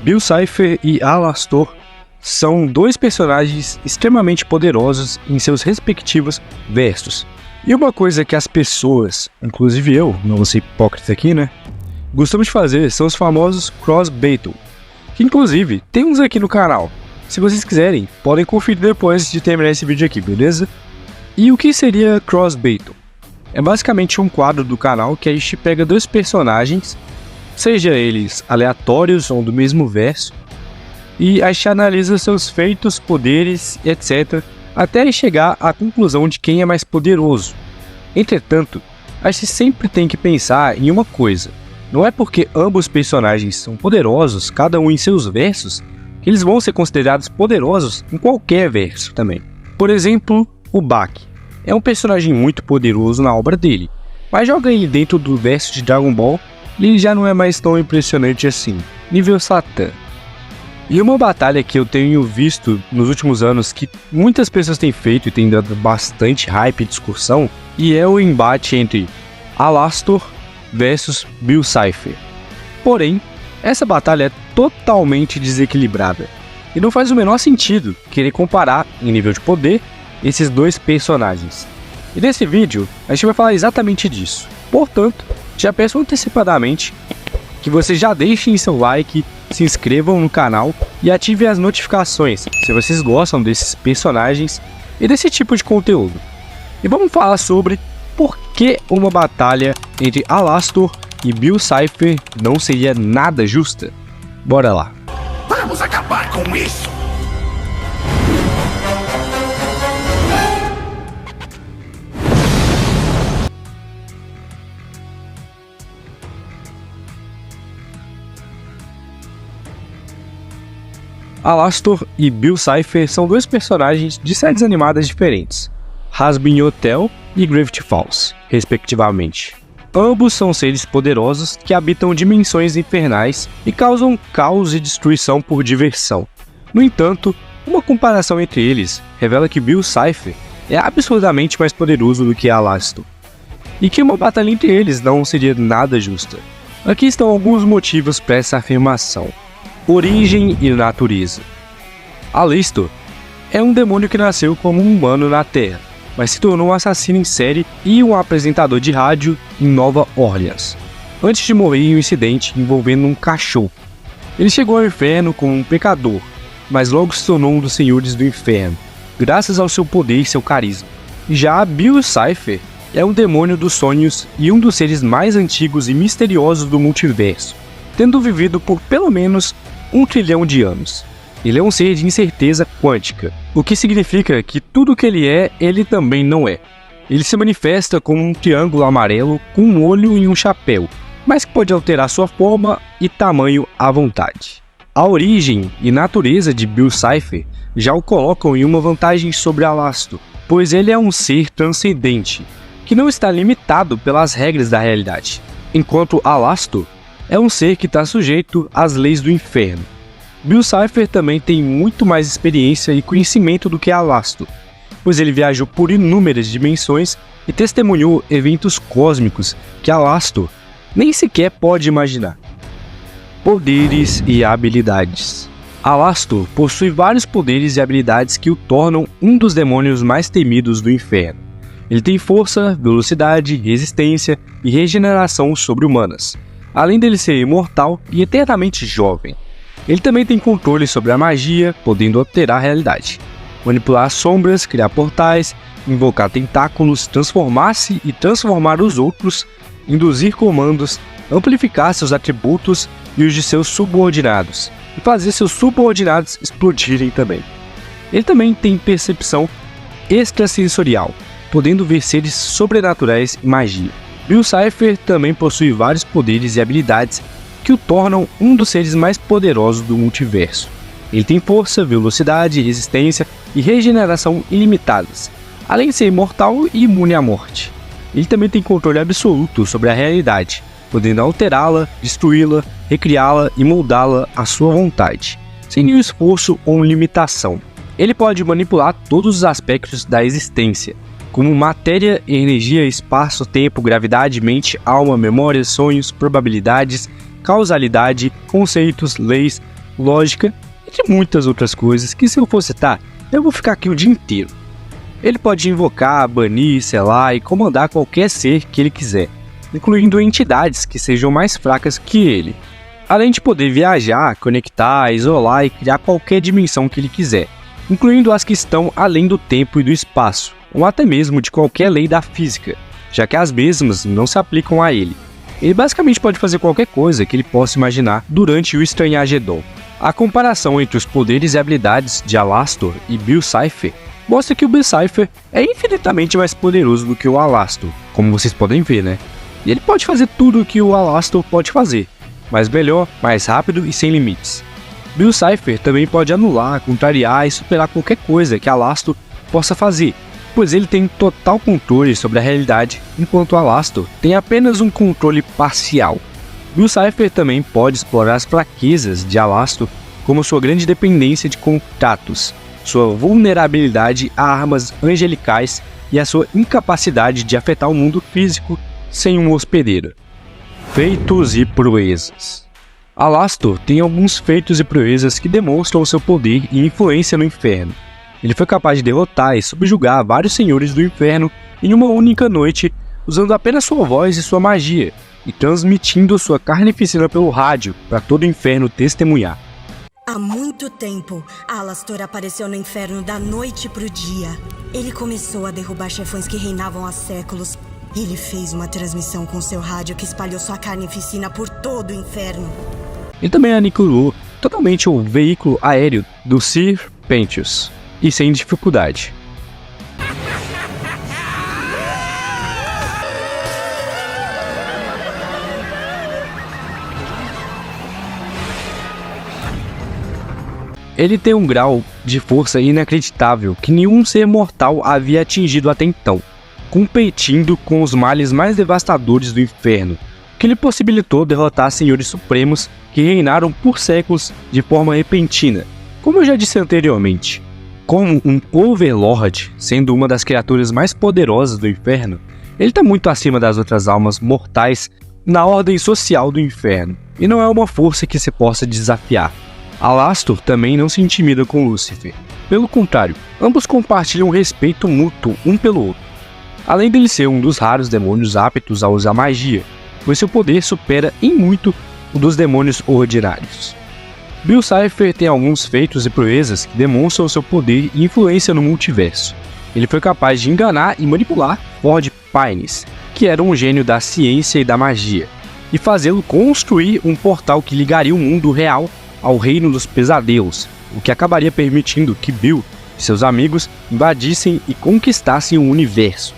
Bill Cipher e Alastor são dois personagens extremamente poderosos em seus respectivos versos. E uma coisa que as pessoas, inclusive eu, não vou ser hipócrita aqui, né, gostamos de fazer são os famosos cross battle, que inclusive tem uns aqui no canal. Se vocês quiserem, podem conferir depois de terminar esse vídeo aqui, beleza? E o que seria cross battle? É basicamente um quadro do canal que a gente pega dois personagens, seja eles aleatórios ou do mesmo verso, e a gente analisa seus feitos, poderes, etc., até chegar à conclusão de quem é mais poderoso. Entretanto, a gente sempre tem que pensar em uma coisa: não é porque ambos personagens são poderosos, cada um em seus versos, que eles vão ser considerados poderosos em qualquer verso também. Por exemplo, o Baki é um personagem muito poderoso na obra dele, mas joga ele dentro do verso de Dragon Ball e ele já não é mais tão impressionante assim, nível Satã. E uma batalha que eu tenho visto nos últimos anos que muitas pessoas têm feito e tem dado bastante hype e discussão, e é o embate entre Alastor versus Bill Cipher. Porém, essa batalha é totalmente desequilibrada, e não faz o menor sentido querer comparar, em nível de poder, esses dois personagens. E nesse vídeo, a gente vai falar exatamente disso. Portanto, já peço antecipadamente que vocês já deixem seu like, se inscrevam no canal e ativem as notificações se vocês gostam desses personagens e desse tipo de conteúdo. E vamos falar sobre por que uma batalha entre Alastor e Bill Cipher não seria nada justa. Bora lá. Vamos acabar com isso! Alastor e Bill Cipher são dois personagens de séries animadas diferentes, Hazbin Hotel e Gravity Falls, respectivamente. Ambos são seres poderosos que habitam dimensões infernais e causam caos e destruição por diversão. No entanto, uma comparação entre eles revela que Bill Cipher é absurdamente mais poderoso do que Alastor, e que uma batalha entre eles não seria nada justa. Aqui estão alguns motivos para essa afirmação. Origem e natureza. Alastor é um demônio que nasceu como um humano na Terra, mas se tornou um assassino em série e um apresentador de rádio em Nova Orleans, antes de morrer em um incidente envolvendo um cachorro. Ele chegou ao inferno como um pecador, mas logo se tornou um dos senhores do inferno, graças ao seu poder e seu carisma. Já Bill Cipher é um demônio dos sonhos e um dos seres mais antigos e misteriosos do multiverso, tendo vivido por pelo menos 1 trilhão de anos. Ele é um ser de incerteza quântica, o que significa que tudo que ele é, ele também não é. Ele se manifesta como um triângulo amarelo com um olho e um chapéu, mas que pode alterar sua forma e tamanho à vontade. A origem e natureza de Bill Cipher já o colocam em uma vantagem sobre Alastor, pois ele é um ser transcendente, que não está limitado pelas regras da realidade, enquanto Alastor é um ser que está sujeito às leis do inferno. Bill Cipher também tem muito mais experiência e conhecimento do que Alastor, pois ele viajou por inúmeras dimensões e testemunhou eventos cósmicos que Alastor nem sequer pode imaginar. Poderes e habilidades. Alastor possui vários poderes e habilidades que o tornam um dos demônios mais temidos do inferno. Ele tem força, velocidade, resistência e regeneração sobre-humanas, além dele ser imortal e eternamente jovem. Ele também tem controle sobre a magia, podendo alterar a realidade, manipular as sombras, criar portais, invocar tentáculos, transformar-se e transformar os outros, induzir comandos, amplificar seus atributos e os de seus subordinados, e fazer seus subordinados explodirem também. Ele também tem percepção extrasensorial, podendo ver seres sobrenaturais e magia. Bill Cipher também possui vários poderes e habilidades que o tornam um dos seres mais poderosos do multiverso. Ele tem força, velocidade, resistência e regeneração ilimitadas, além de ser imortal e imune à morte. Ele também tem controle absoluto sobre a realidade, podendo alterá-la, destruí-la, recriá-la e moldá-la à sua vontade, sem nenhum esforço ou limitação. Ele pode manipular todos os aspectos da existência, como matéria, energia, espaço, tempo, gravidade, mente, alma, memória, sonhos, probabilidades, causalidade, conceitos, leis, lógica, entre muitas outras coisas que, se eu for citar, eu vou ficar aqui o dia inteiro. Ele pode invocar, banir, selar e comandar qualquer ser que ele quiser, incluindo entidades que sejam mais fracas que ele, além de poder viajar, conectar, isolar e criar qualquer dimensão que ele quiser, incluindo as que estão além do tempo e do espaço, ou até mesmo de qualquer lei da física, já que as mesmas não se aplicam a ele. Ele basicamente pode fazer qualquer coisa que ele possa imaginar durante o Estranhagedon. A comparação entre os poderes e habilidades de Alastor e Bill Cipher mostra que o Bill Cipher é infinitamente mais poderoso do que o Alastor, como vocês podem ver, né? E ele pode fazer tudo o que o Alastor pode fazer, mas melhor, mais rápido e sem limites. Bill Cipher também pode anular, contrariar e superar qualquer coisa que Alastor possa fazer, pois ele tem total controle sobre a realidade, enquanto Alastor tem apenas um controle parcial. Bill Cipher também pode explorar as fraquezas de Alastor, como sua grande dependência de contatos, sua vulnerabilidade a armas angelicais e a sua incapacidade de afetar o mundo físico sem um hospedeiro. Feitos e proezas. Alastor tem alguns feitos e proezas que demonstram seu poder e influência no inferno. Ele foi capaz de derrotar e subjugar vários senhores do inferno em uma única noite, usando apenas sua voz e sua magia, e transmitindo sua carnificina pelo rádio para todo o inferno testemunhar. Há muito tempo, Alastor apareceu no inferno da noite pro dia. Ele começou a derrubar chefões que reinavam há séculos. Ele fez uma transmissão com seu rádio que espalhou sua carnificina por todo o inferno. Ele também aniquilou totalmente o veículo aéreo do Sir Pentius, e sem dificuldade. Ele tem um grau de força inacreditável que nenhum ser mortal havia atingido até então, competindo com os males mais devastadores do inferno, que lhe possibilitou derrotar senhores supremos que reinaram por séculos de forma repentina, como eu já disse anteriormente. Como um Overlord, sendo uma das criaturas mais poderosas do inferno, ele está muito acima das outras almas mortais na ordem social do inferno, e não é uma força que se possa desafiar. Alastor também não se intimida com Lúcifer. Pelo contrário, ambos compartilham respeito mútuo um pelo outro. Além dele ser um dos raros demônios aptos a usar magia, pois seu poder supera em muito o dos demônios ordinários. Bill Cipher tem alguns feitos e proezas que demonstram seu poder e influência no multiverso. Ele foi capaz de enganar e manipular Ford Pines, que era um gênio da ciência e da magia, e fazê-lo construir um portal que ligaria o mundo real ao reino dos pesadelos, o que acabaria permitindo que Bill e seus amigos invadissem e conquistassem o universo.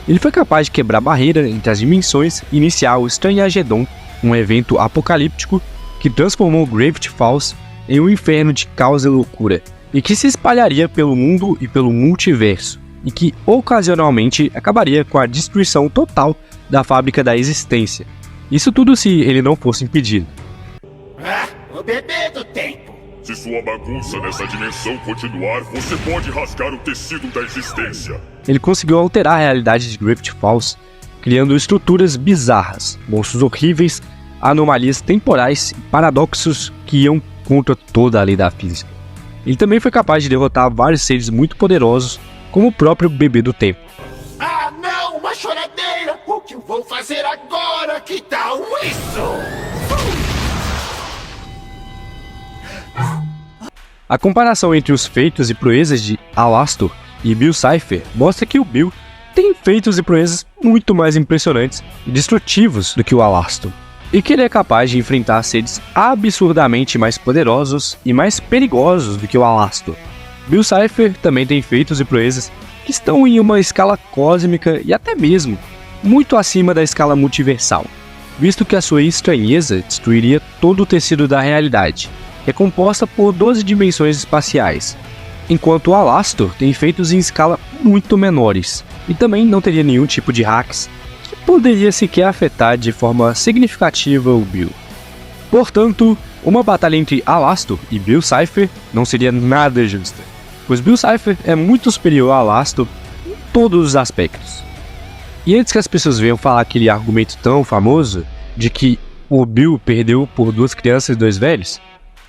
Ele foi capaz de quebrar a barreira entre as dimensões e iniciar o Estranhagedon, um evento apocalíptico que transformou Gravity Falls em um inferno de caos e loucura, e que se espalharia pelo mundo e pelo multiverso, e que ocasionalmente acabaria com a destruição total da fábrica da existência. Isso tudo se ele não fosse impedido. O bebê do tempo. Se sua bagunça nessa dimensão continuar, você pode rasgar o tecido da existência. Ele conseguiu alterar a realidade de Gravity Falls, criando estruturas bizarras, monstros horríveis, anomalias temporais e paradoxos que iam contra toda a lei da física. Ele também foi capaz de derrotar vários seres muito poderosos, como o próprio Bebê do Tempo. Ah, não! Uma choradeira! O que eu vou fazer agora? Que tal isso? A comparação entre os feitos e proezas de Alastor e Bill Cipher mostra que o Bill tem feitos e proezas muito mais impressionantes e destrutivos do que o Alastor, e que ele é capaz de enfrentar seres absurdamente mais poderosos e mais perigosos do que o Alastor. Bill Cipher também tem feitos e proezas que estão em uma escala cósmica e até mesmo muito acima da escala multiversal, visto que a sua estranheza destruiria todo o tecido da realidade, que é composta por 12 dimensões espaciais, enquanto o Alastor tem efeitos em escala muito menores, e também não teria nenhum tipo de hacks que poderia sequer afetar de forma significativa o Bill. Portanto, uma batalha entre Alastor e Bill Cipher não seria nada justa, pois Bill Cipher é muito superior a Alastor em todos os aspectos. E antes que as pessoas venham falar aquele argumento tão famoso de que o Bill perdeu por 2 crianças e 2 velhos,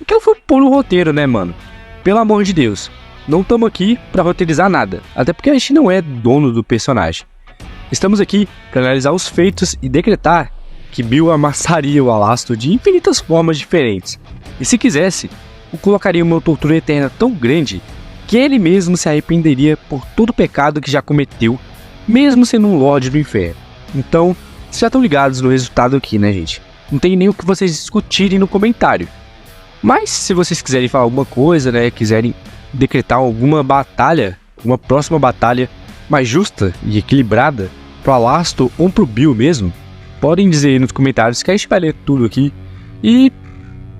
que eu fui pôr no roteiro, né, mano? Pelo amor de Deus, não estamos aqui pra roteirizar nada, até porque a gente não é dono do personagem. Estamos aqui para analisar os feitos e decretar que Bill amassaria o Alastor de infinitas formas diferentes. E se quisesse, o colocaria uma tortura eterna tão grande que ele mesmo se arrependeria por todo o pecado que já cometeu, mesmo sendo um Lorde do Inferno. Então, vocês já estão ligados no resultado aqui, né, gente? Não tem nem o que vocês discutirem no comentário. Mas, se vocês quiserem falar alguma coisa, né, quiserem decretar alguma batalha, uma próxima batalha mais justa e equilibrada pro Alastor ou pro Bill mesmo, podem dizer aí nos comentários que a gente vai ler tudo aqui e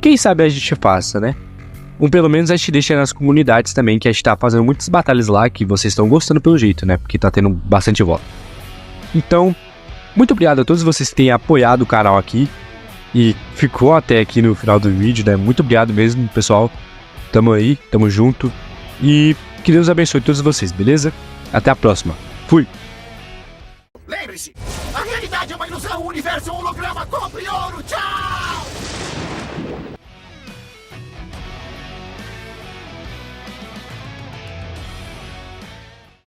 quem sabe a gente faça, né? Ou pelo menos a gente deixa nas comunidades também, que a gente tá fazendo muitas batalhas lá que vocês estão gostando pelo jeito, né? Porque tá tendo bastante voto. Então, muito obrigado a todos vocês que têm apoiado o canal aqui e ficou até aqui no final do vídeo, né? Muito obrigado mesmo, pessoal. Tamo aí, tamo junto e que Deus abençoe todos vocês, beleza? Até a próxima. Fui! Lembre-se, a realidade é uma ilusão, o universo é um holograma, compre ouro, tchau!